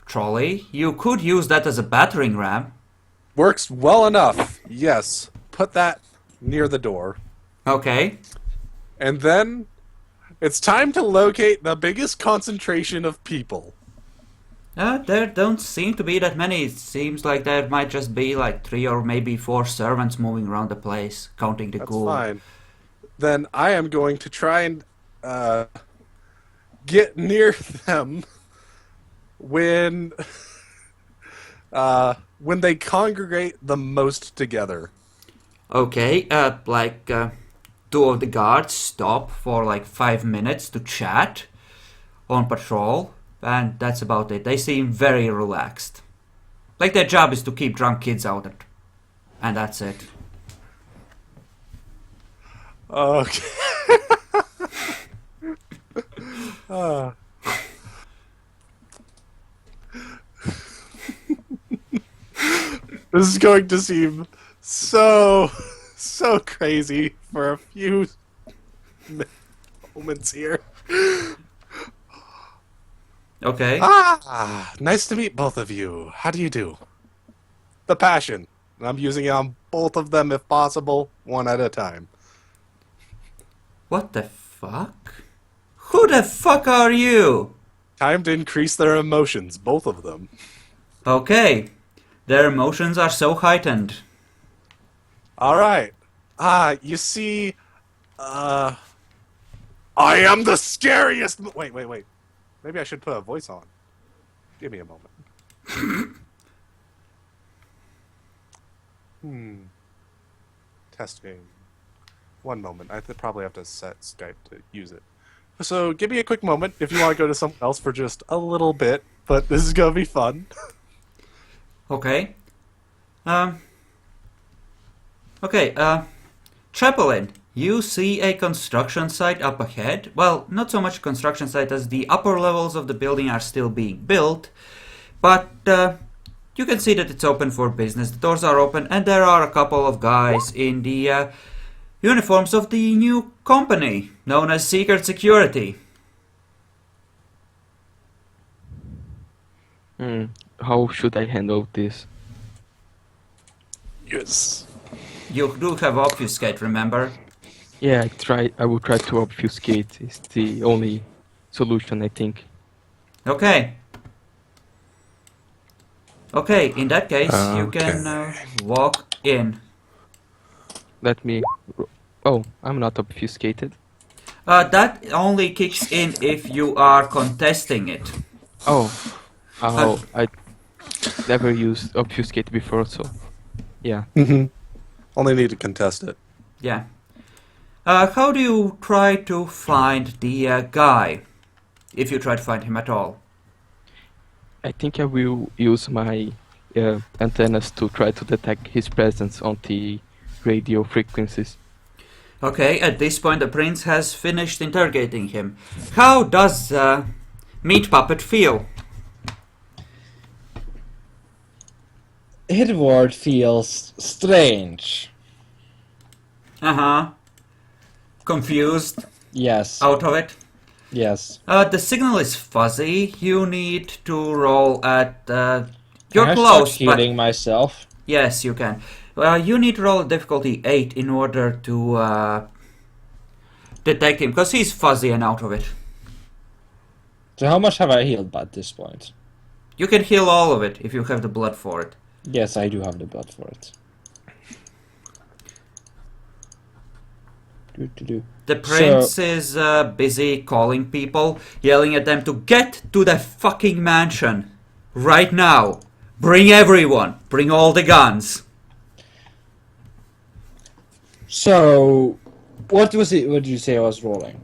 trolley. You could use that as a battering ram. Works well enough. Yes. Put that near the door. Okay. And then it's time to locate the biggest concentration of people. There don't seem to be that many. It seems like there might just be like 3 or maybe 4 servants moving around the place, counting the That's ghoul. fine. Then I am going to try and get near them when they congregate the most together. Okay, 2 of the guards stop for like 5 minutes to chat on patrol. and that's about it. They seem very relaxed. Like their job is to keep drunk kids out, and that's it. Okay. This is going to seem so crazy for a few moments here. Okay. Nice to meet both of you. How do you do? The passion. I'm using it on both of them if possible, one at a time. What the fuck? Who the fuck are you? Time to increase their emotions, both of them. Okay. Their emotions are so heightened. Alright. You see, I am the scariest. Wait. Maybe I should put a voice on. Give me a moment. Testing. One moment. I probably have to set Skype to use it. So give me a quick moment if you want to go to someone else for just a little bit, but this is gonna be fun. Okay. Chaplain, you see a construction site up ahead. Well, not so much a construction site as the upper levels of the building are still being built, but you can see that it's open for business. The doors are open, and there are a couple of guys in the uniforms of the new company known as Secret Security. How should I handle this? Yes. You do have obfuscate, remember? Yeah, I will try to obfuscate. It's the only solution, I think. Okay. Okay, in that case, you can walk in. Let me... Oh, I'm not obfuscated. That only kicks in if you are contesting it. Oh, I never used obfuscate before, so... Yeah. Only need to contest it. Yeah. How do you try to find the guy? If you try to find him at all. I think I will use my antennas to try to detect his presence on the radio frequencies. Okay, at this point the prince has finished interrogating him. How does Meat Puppet feel? Edward feels strange. Uh-huh. Confused? Yes. Out of it? Yes. The signal is fuzzy. You need to roll at... you're Can I close, start but... healing myself? Yes, you can. You need to roll difficulty 8 in order to detect him, because he's fuzzy and out of it. So how much have I healed by this point? You can heal all of it if you have the blood for it. Yes, I do have the blood for it. The prince is busy calling people, yelling at them to get to the fucking mansion. Right now. Bring everyone. Bring all the guns. So, what was it? What did you say I was rolling?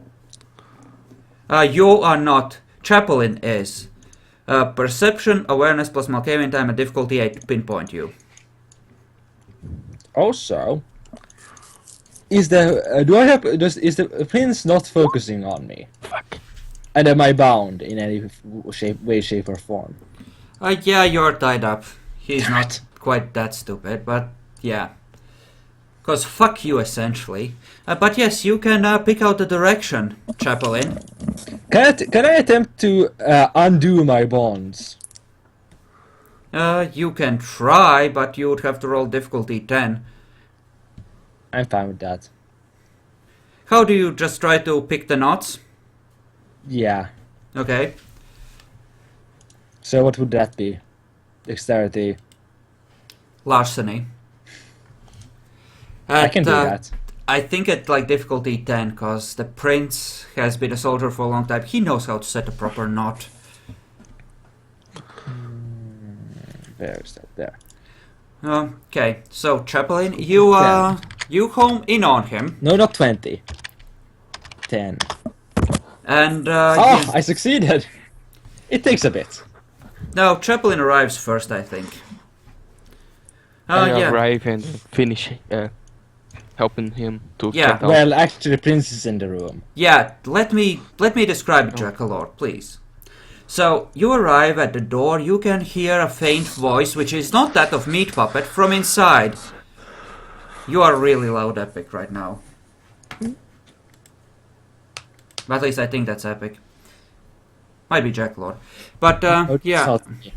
You are not. Chaplain is. Perception, awareness plus Malkavian time and difficulty 8 to pinpoint you. Also, is the is the prince not focusing on me? Fuck. And am I bound in any way, shape, or form? Yeah, you're tied up. He's not quite that stupid, but yeah. Cause fuck you, essentially. But yes, you can pick out the direction, Chaplain. Can I attempt to undo my bonds? You can try, but you would have to roll difficulty 10. I'm fine with that. How do you just try to pick the knots? Yeah. Okay. So what would that be? Dexterity. Larceny. I can do that. I think at like difficulty 10, because the prince has been a soldier for a long time. He knows how to set a proper knot. Where is that? There. Okay, so Chaplain, you home in on him, No, not 20. 10. and I succeeded! It takes a bit. No, Chaplin arrives first, I think. I Yeah. arrive and finish helping him to Yeah, get out. Well, actually, Prince is in the room. Yeah, let me describe Jackalord, please. So, you arrive at the door, you can hear a faint voice, which is not that of Meat Puppet, from inside. You are really loud, Epic, right now. At least I think that's Epic. Might be Jackalord. But, Oh, it's yeah. not me.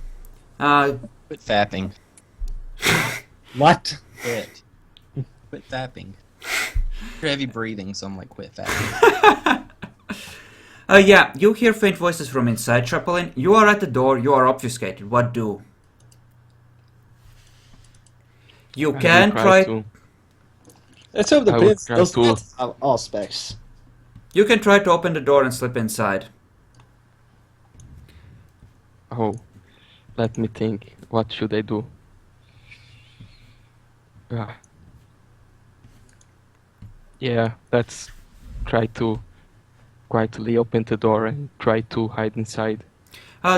Quit fapping. What? Quit. Quit fapping. You're heavy breathing, so I'm like, quit fapping. Yeah, you hear faint voices from inside, Chaplin. You are at the door, you are obfuscated. What do? You I will can try... to. Let's hope the I will Prince try does to- not have aspects. You can try to open the door and slip inside. Oh, let me think. What should I do? Ah. Yeah, let's try to quietly open the door and try to hide inside.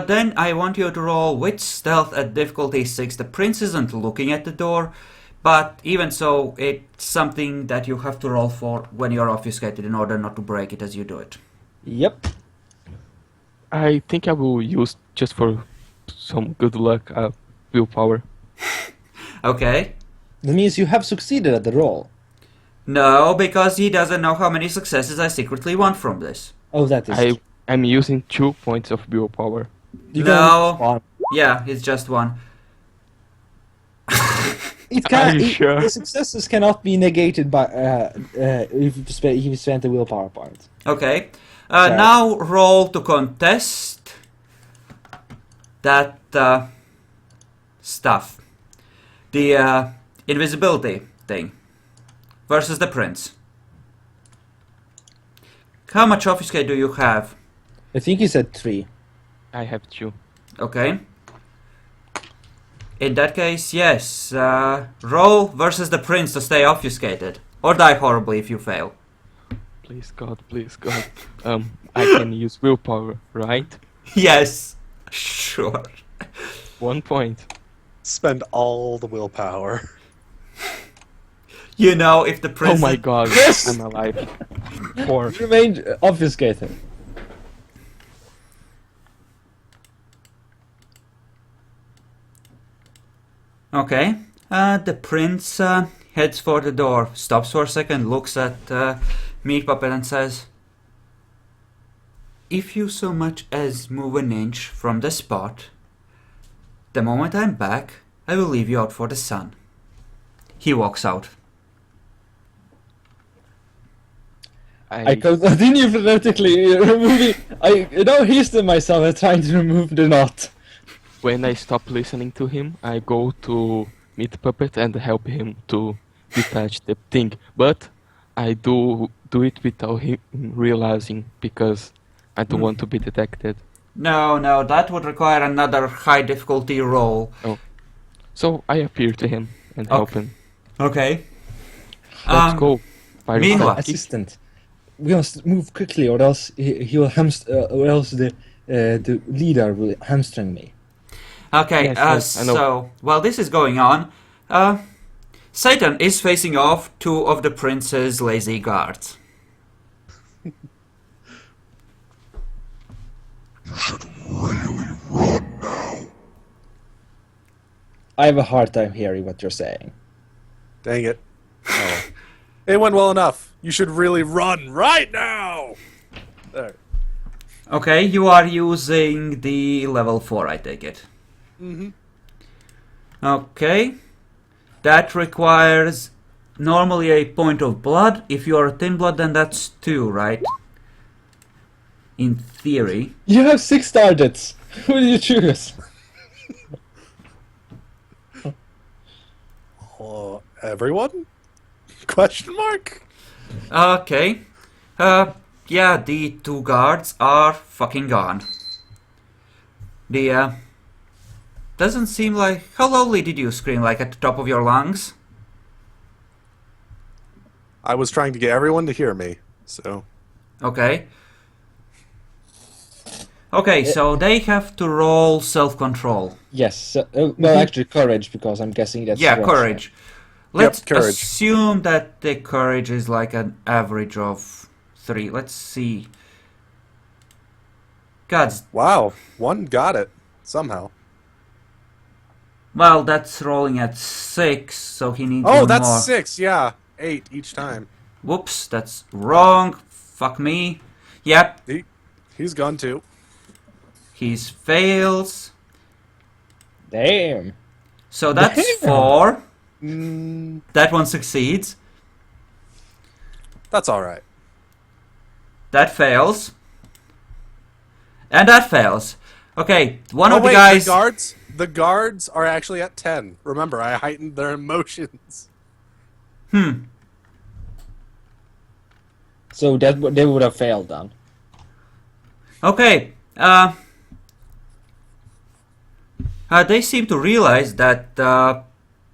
Then I want you to roll with stealth at difficulty 6. The prince isn't looking at the door, but even so, it's something that you have to roll for when you're obfuscated in order not to break it as you do it. Yep. I think I will use, just for some good luck, willpower. Okay? That means you have succeeded at the roll. No, because he doesn't know how many successes I secretly want from this. Oh, that is. I'm using 2 points of willpower. You No. can use one. Yeah, it's just one. It can. Are you sure? The successes cannot be negated by if you spent a willpower point. Okay. Sorry. Now roll to contest that stuff. The invisibility thing. Versus the prince. How much obfuscate do you have? I think you said 3. I have 2. Okay. In that case, yes. Roll versus the prince to stay obfuscated. Or die horribly if you fail. Please God, please God. I can use willpower, right? Yes. Sure. 1 point. Spend all the willpower. You know, if the Oh prince... my God, Yes! I'm alive. 4. You remained obfuscated. Okay. The prince heads for the door, stops for a second, looks at Meat Puppet and says, "If you so much as move an inch from the spot, the moment I'm back, I will leave you out for the sun." He walks out. I continue frenetically removing. I now hasten myself and trying to remove the knot. When I stop listening to him, I go to Meat Puppet and help him to detach the thing. But I do it without him realizing, because I don't want to be detected. No, that would require another high difficulty roll. So I appear to him and help him. Okay. Let's go. Fire meanwhile- Static. Assistant, we must move quickly, or else he will or else the leader will hamstring me. Okay, Yes, I know. so while this is going on, Satan is facing off 2 of the prince's lazy guards. I have a hard time hearing what you're saying. Dang it. Oh. It went well enough. You should really run right now! There. Okay, you are using the level 4, I take it. Mm-hmm. Okay. That requires normally a point of blood. If you are thin blood, then that's 2, right? In theory. You have 6 targets. Who do you choose? Everyone? Question mark? Okay. Yeah, the 2 guards are fucking gone. The, doesn't seem like... How loudly did you scream? Like at the top of your lungs? I was trying to get everyone to hear me, so... Okay. Okay, so they have to roll self-control. Yes. Well, actually, courage, because I'm guessing that's Yeah, Rod's courage. Let's courage. assume that the courage is like an average of 3. Let's see. Gods. Wow, one got it somehow. Well, that's rolling at 6, so he needs Oh, one that's more. 6. Yeah, 8 each time. Whoops, that's wrong. Fuck me. Yep, He's gone too. he's fails. Damn. So that's Damn. 4. Mm, That one succeeds. that's all right. That fails. And that fails. Okay, one of the wait, guys. the guards are actually at 10. Remember, I heightened their emotions. So that they would have failed then. Okay, they seem to realize that,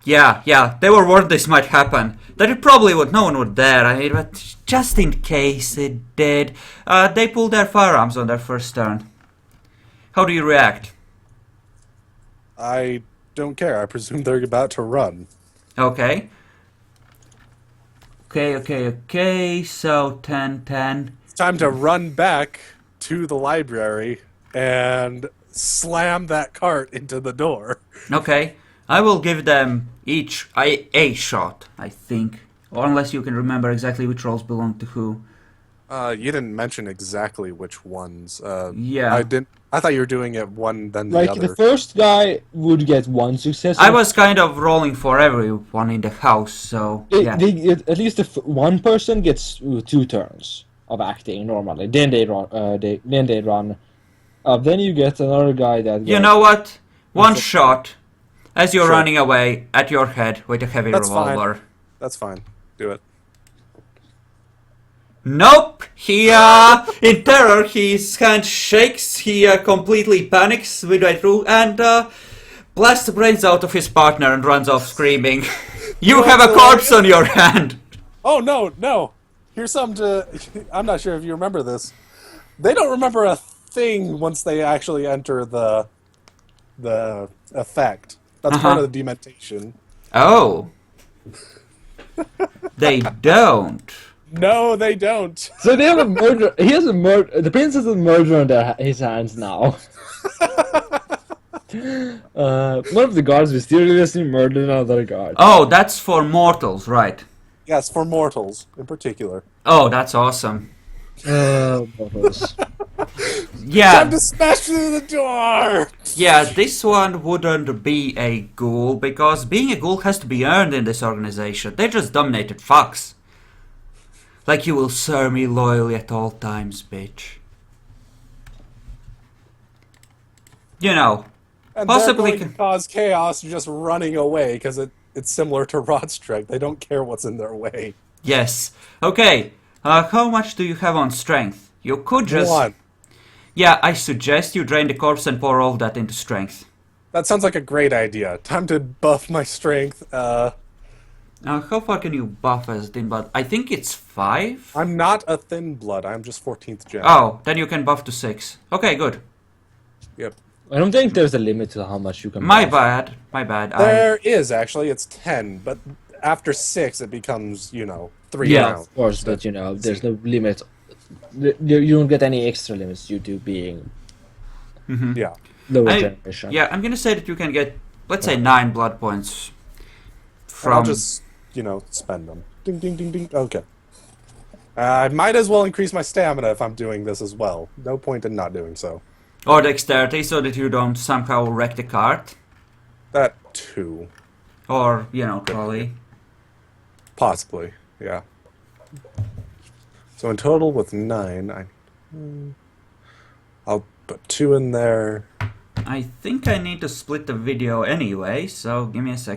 yeah, they were worried this might happen. That it probably would, no one would dare, but just in case it did, they pulled their firearms on their first turn. How do you react? I don't care. I presume they're about to run. Okay. Okay, so 10. It's time to run back to the library and slam that cart into the door. Okay, I will give them each a shot, I think. Or unless you can remember exactly which rolls belong to who. You didn't mention exactly which ones. Yeah. I didn't. I thought you were doing it one then the Like other. the first guy would get 1 success. I was kind of rolling for everyone in the house, so yeah. At least one person gets 2 turns of acting normally. Then they run. Then they run. Then you get another guy that. You know what? One That's a- shot as you're Sure. running away at your head with a heavy That's fine. revolver. That's fine. Do it. Nope! He, in terror, his hand shakes, he completely panics midway through and blasts the brains out of his partner and runs off screaming. You have a corpse on your hand! Oh no! Here's something to. I'm not sure if you remember this. They don't remember a thing once they actually enter the effect. That's part of the dementation. Oh. They don't. No, they don't. So they have a murder. He has a murder. The prince has a murder on his hands now. One of the guards mysteriously murdered another guard. Oh, that's for mortals, right. Yes, for mortals in particular. Oh, that's awesome. Mortals. Yeah. Time to smash through the door. Yeah, this one wouldn't be a ghoul, because being a ghoul has to be earned in this organization. They're just dominated fucks. Like, you will serve me loyally at all times, bitch. You know, And possibly they're going to cause chaos just running away because it's similar to Rod's strength. They don't care what's in their way. yes. Okay, how much do you have on strength? You could just... 1. Yeah, I suggest you drain the corpse and pour all that into strength. That sounds like a great idea. Time to buff my strength. How far can you buff as thin blood? I think it's 5? I'm not a thin blood. I'm just 14th gen. Oh, then you can buff to 6. Okay, good. Yep. I don't think there's a limit to how much you can. My buff. bad. There is actually. It's 10, but after 6, it becomes 3 Yeah, rounds. of course, but there's no limit. You don't get any extra limits due to being Yeah. lower I- generation. Yeah, I'm gonna say that you can get, let's say, 9 blood points I'll from... just, spend them. Ding, ding, ding, ding. Okay. I might as well increase my stamina if I'm doing this as well. No point in not doing so. Or dexterity, so that you don't somehow wreck the cart. That too. Or, trolley. Possibly, yeah. So in total with 9, I'll put 2 in there. I think I need to split the video anyway, so give me a second.